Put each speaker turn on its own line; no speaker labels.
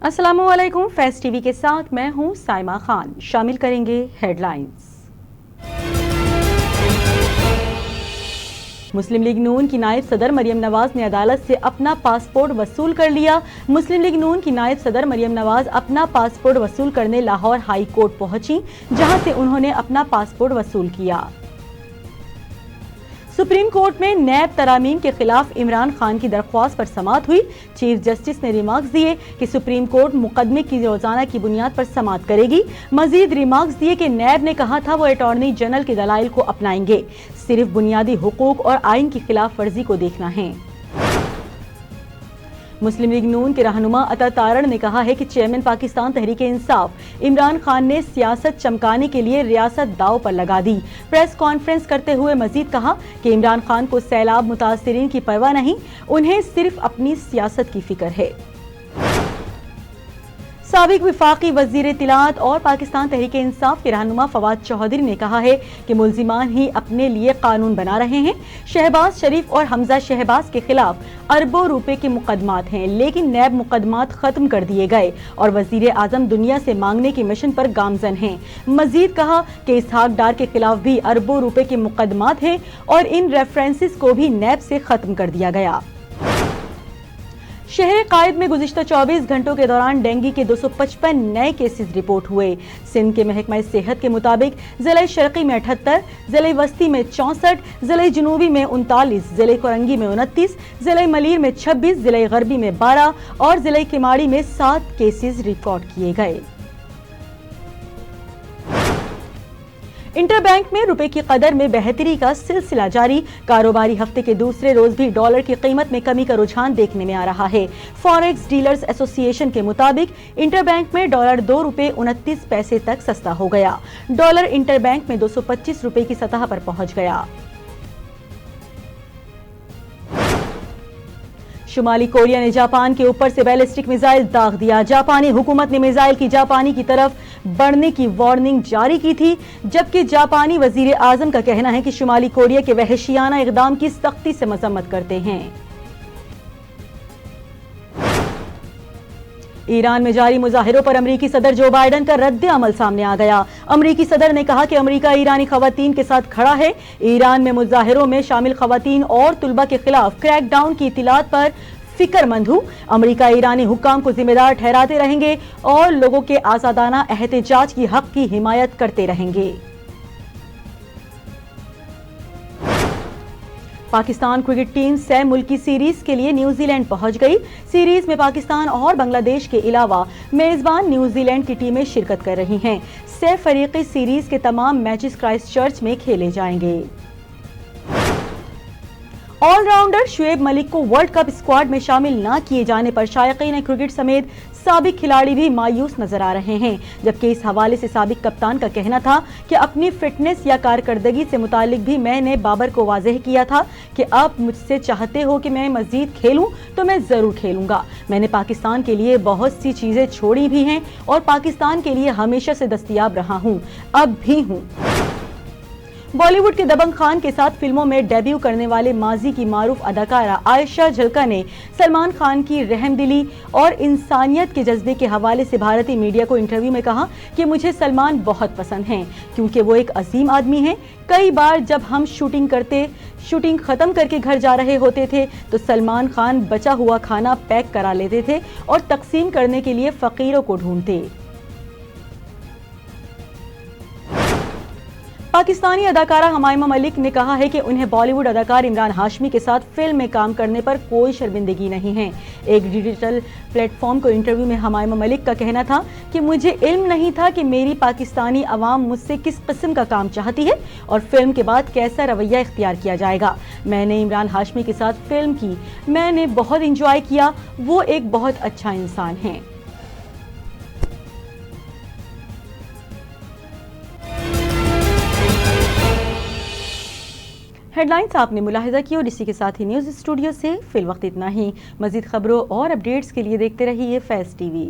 अस्सलामुअलैकुम। फैज़ टीवी के साथ मैं हूं साइमा खान। शामिल करेंगे हेडलाइंस। मुस्लिम लीग नून की नायब सदर मरियम नवाज ने अदालत से अपना पासपोर्ट वसूल कर लिया। मुस्लिम लीग नून की नायब सदर मरियम नवाज अपना पासपोर्ट वसूल करने लाहौर हाई कोर्ट पहुंची, जहां से उन्होंने अपना पासपोर्ट वसूल किया। सुप्रीम कोर्ट में नैब तरामीम के खिलाफ इमरान खान की दरख्वास्त पर समाअत हुई। चीफ जस्टिस ने रिमार्क्स दिए कि सुप्रीम कोर्ट मुकदमे की रोजाना की बुनियाद पर समाअत करेगी। मजीद रिमार्क्स दिए कि नैब ने कहा था वो अटॉर्नी जनरल के दलाइल को अपनाएंगे, सिर्फ बुनियादी हुकूक और आइन की खिलाफ वर्जी को देखना है। मुस्लिम लीग नून के रहनुमा अता तारण ने कहा है कि चेयरमैन पाकिस्तान तहरीक इंसाफ इमरान खान ने सियासत चमकाने के लिए रियासत दांव पर लगा दी। प्रेस कॉन्फ्रेंस करते हुए मजीद कहा कि इमरान खान को सैलाब मुतासिरीन की परवाह नहीं, उन्हें सिर्फ अपनी सियासत की फिक्र है। साबिक विफाकी वजीर इत्तलात और पाकिस्तान तहरीक इंसाफ के रहनुमा फवाद चौधरी ने कहा है कि मुल्जिमान ही अपने लिए कानून बना रहे हैं। शहबाज शरीफ और हमजा शहबाज के खिलाफ अरबों रुपए के मुकदमात हैं, लेकिन नैब मुकदमात खत्म कर दिए गए और वजीर आजम दुनिया से मांगने के मिशन पर गामजन हैं। मजीद कहा कि इसहाक डार के खिलाफ भी अरबों रुपए के मुकदमात हैं और इन रेफरेंसेस को भी नैब से खत्म कर दिया गया। शहर कायद में गुज़िश्ता 24 घंटों के दौरान डेंगू के 255 नए केसेस रिपोर्ट हुए। सिंध के महकमा सेहत के मुताबिक जिले शर्की में 78, जिले वस्ती में 64, जिले जनूबी में 39, जिले कोरंगी में 29, जिले मलीर में 26, जिले गरबी में 12 और जिले किमाड़ी में 7 केसेस रिकॉर्ड किए गए। इंटरबैंक में रुपए की कदर में बेहतरी का सिलसिला जारी। कारोबारी हफ्ते के दूसरे रोज भी डॉलर की कीमत में कमी का रुझान देखने में आ रहा है। फॉरेक्स डीलर्स एसोसिएशन के मुताबिक इंटरबैंक में डॉलर 2 रुपए 29 पैसे तक सस्ता हो गया। डॉलर इंटरबैंक में 225 रुपए की सतह पर पहुंच गया। शुमाली कोरिया ने जापान के ऊपर से बैलिस्टिक मिसाइल दाग दिया। जापानी हुकूमत ने मिसाइल की जापानी की तरफ बढ़ने की वार्निंग जारी की थी, जबकि जापानी वजीर आजम का कहना है कि शुमाली कोरिया के वहशियाना इकदाम की सख्ती से मजम्मत करते हैं। ईरान में जारी मुजाहिरों पर अमरीकी सदर जो बाइडन का रद्द अमल सामने आ गया। अमरीकी सदर ने कहा कि अमरीका ईरानी खवातीन के साथ खड़ा है। ईरान में मुजाहिरों में शामिल खवातीन और तुलबा के खिलाफ क्रैकडाउन की इत्तिलात पर फिक्रमंद हूं। अमरीका ईरानी हुक्काम को जिम्मेदार ठहराते रहेंगे और लोगों के आजादाना एहतजाज की हक की हिमायत करते रहेंगे। पाकिस्तान क्रिकेट टीम सह मुल्की सीरीज के लिए न्यूजीलैंड पहुंच गई। सीरीज में पाकिस्तान और बांग्लादेश के अलावा मेजबान न्यूजीलैंड की टीमें शिरकत कर रही हैं। सह फरीकी सीरीज के तमाम मैचेस क्राइस्टचर्च में खेले जाएंगे। ऑलराउंडर शुएब मलिक को वर्ल्ड कप स्क्वाड में शामिल न किए जाने पर शायकीन क्रिकेट समेत साबिक खिलाड़ी भी मायूस नजर आ रहे हैं, जबकि इस हवाले से साबिक कप्तान का कहना था कि अपनी फिटनेस या कारकर्दगी से मुतालिक भी मैंने बाबर को वाज़ेह किया था कि आप मुझसे चाहते हो कि मैं मजीद खेलूं तो मैं जरूर खेलूंगा। मैंने पाकिस्तान के लिए बहुत सी चीजें छोड़ी भी हैं और पाकिस्तान के लिए हमेशा से दस्तयाब रहा हूं, अब भी हूं। बॉलीवुड के दबंग खान के साथ फिल्मों में डेब्यू करने वाले माजी की मारूफ अदाकारा आयशा झलका ने सलमान खान की रहमदिली और इंसानियत के जज्बे के हवाले से भारतीय मीडिया को इंटरव्यू में कहा कि मुझे सलमान बहुत पसंद हैं क्योंकि वो एक अजीम आदमी हैं। कई बार जब हम शूटिंग खत्म करके घर जा रहे होते थे तो सलमान खान बचा हुआ खाना पैक करा लेते थे और तकसीम करने के लिए फकीरों को ढूंढते। पाकिस्तानी अदाकारा हमायमा मलिक ने कहा है कि उन्हें बॉलीवुड अदाकार इमरान हाशमी के साथ फिल्म में काम करने पर कोई शर्मिंदगी नहीं है। एक डिजिटल प्लेटफॉर्म को इंटरव्यू में हमायमा मलिक का कहना था कि मुझे इल्म नहीं था कि मेरी पाकिस्तानी अवाम मुझसे किस किस्म का काम चाहती है और फिल्म के बाद कैसा रवैया इख्तियार किया जाएगा। मैंने इमरान हाशमी के साथ फिल्म की, मैंने बहुत इंजॉय किया, वो एक बहुत अच्छा इंसान है। हेडलाइंस आपने मुलाहिजा की और इसी के साथ ही न्यूज़ स्टूडियो से फिल वक्त इतना ही। मज़ीद खबरों और अपडेट्स के लिए देखते रहिए फैज़ टीवी।